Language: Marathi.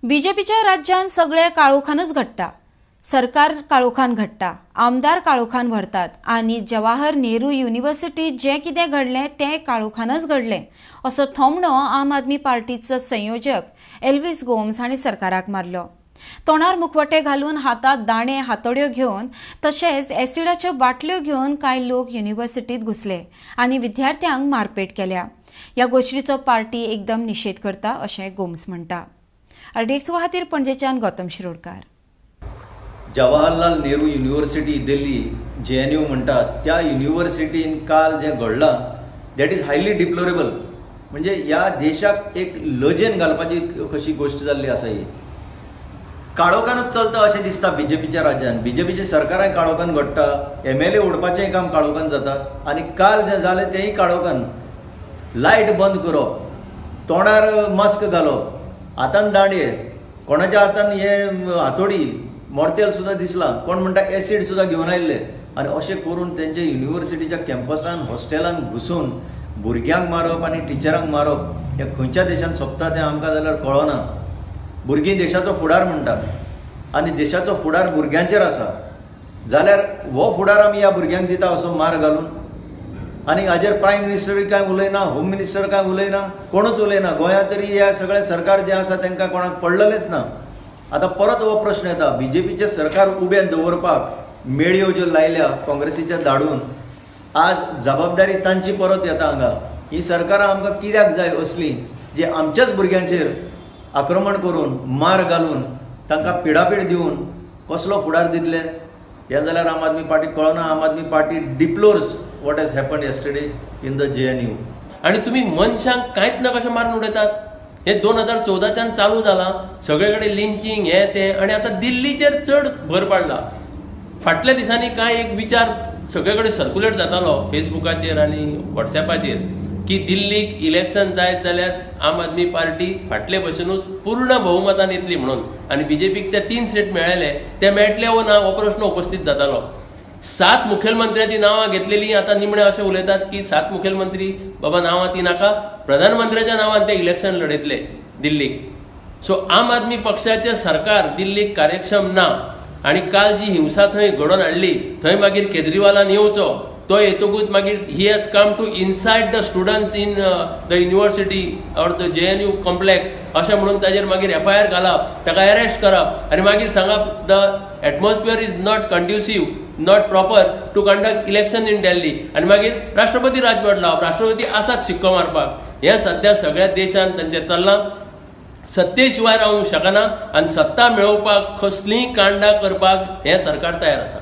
बीजेपीच्या राज्यात सगळे काळोखानच घडटा. सरकार काळोखान घडटा, आमदार काळोखान व्हरतात आणि जवाहर नेहरू युनिव्हर्सिटीत जे कितें घडलें तें काळोखानच घडलें असो थोमणो आम आदमी पार्टीचो संयोजक एल्विस गोम्स हांणी सरकाराक मारलो. तोंडार मुखवटे घालून हातांत दाणे हातोड्यो घेवन तशेंच एसिडाच्यो बाटल्यो घेवन कांय लोक युनिव्हर्सिटीत घुसले आणि विद्यार्थ्यांक मारपेट केल्या. ह्या गोश्टीचो पार्टी एकदम निशेध करता अशें गोम्स म्हणटा. अर्डेक्सो खातीर पणजेच्यान गौतम शिरोडकार. जवाहरलाल नेहरू युनिव्हर्सिटी दिल्ली JNU म्हणटात त्या युनिव्हर्सिटीन काल जें घडलां दॅट इज हायली डिप्लोरेबल. म्हणजे ह्या देशाक एक लजेन घालपाची कशी गोष्ट जाल्ली आसा ही. काळोखानच चलता अशें दिसता बीजेपीच्या राज्यान. बीजेपीच्या सरकाराय काळोखान घडटा, MLA ओडपाचेंय काम काळोखान जाता आणि काल जें जालें तेंय काळोखान. लायट बंद करप, तोंडार मास्क घालप, हातान दांडये, कोणाच्या हातान हे हातोडी मोर्तेल सुद्धा दिसला, कोण म्हणटा एसीड सुद्धा घेवन आयिल्ले आणि अशें करून तेंचे युनिव्हर्सिटीच्या कॅम्पसान हॉस्टेलान घुसून भुरग्यांक मारप आणि टिचरांक मारप हें खंयच्या देशान सोंपता तें आमकां जाल्यार कळना. भुरगीं देशाचो फुडार म्हणटात आणि देशाचो फुडार भुरग्यांचेर आसा जाल्यार हो फुडार आमी ह्या भुरग्यांक दिता असो मार घालून. आणि हाजेर प्रायम मिनिस्टरूय कांय उलयना, होम मिनिस्टर कांय उलयना, कोणूच उलयना. गोंयांत तरी हे सगळें सरकार जें आसा तांकां कोणाक पडलेलेंच ना. आता परत हो प्रश्न येता, बीजेपीचे सरकार उबें दवरपाक मेळयो ज्यो लायल्या काँग्रेसीच्या धाडून आज जबाबदारी तांची परत येता हांगा. ही सरकारां आमकां कित्याक जाय असली जे आमच्याच भुरग्यांचेर आक्रमण करून मार घालून तांकां पिडापीड दिवन कसलो फुडार दितले हें जाल्यार आम आदमी पार्टी कळना. Aam Aadmi party deplores what has happened yesterday in the JNU. आणि तुम्ही मनशांक कांयच ना कशें मारून उडयतात. हे 2014च्यान चालू जाला, सगळे कडेन लिंचिंग हे ते, आणि आता दिल्लीचेर चड भर पडला. फाटल्या दिसांनी कांय एक विचार सगळे कडेन सर्क्युलेट जातालो फेसबुकाचेर आणि व्हॉट्सॅपाचेर की दिल्लीक इलेक्शन जायत जाल्यार आम आदमी पार्टी फाटले भशेनूच पूर्ण बहुमतान येतली म्हणून, आणि बीजेपीक ते 3 सीट मेळयले, ते मेळटले वो ना हो प्रश्न उपस्थित जातालो. 7 मुखेलमंत्र्यांची नावां घेतलेली आता निमणे असे उलयतात की 7 मुखेलमंत्री बाबा नावां ती नाका, प्रधानमंत्र्याच्या नावान ते इलेक्शन लढयतले दिल्लीक. सो आम आदमी पक्षाचे सरकार दिल्लीक कार्यक्षम ना. आणि काल जी हिंसा थंय घडोवन हाडली, थंय मागीर केजरीवालान येवचो, तो येतकूच मागीर he has come to inside the students in the university or the JNU complex अशें म्हणून ताजेर मागीर FIR घालप, ताका अरेस्ट करप आणि मागीर सांगप the atmosphere is not conducive, not proper to conduct election in Delhi, आणि मागीर राष्ट्रपती राजवट लावप, राष्ट्रपती आसात शिक्को मारपाक. हें सध्या सगळ्या देशान तांचें चल्लां. सत्ते शिवाय रावूंक शकना आणि सत्ता मेळोवपाक कसलीय कांडां करपाक हें सरकार तयार आसा.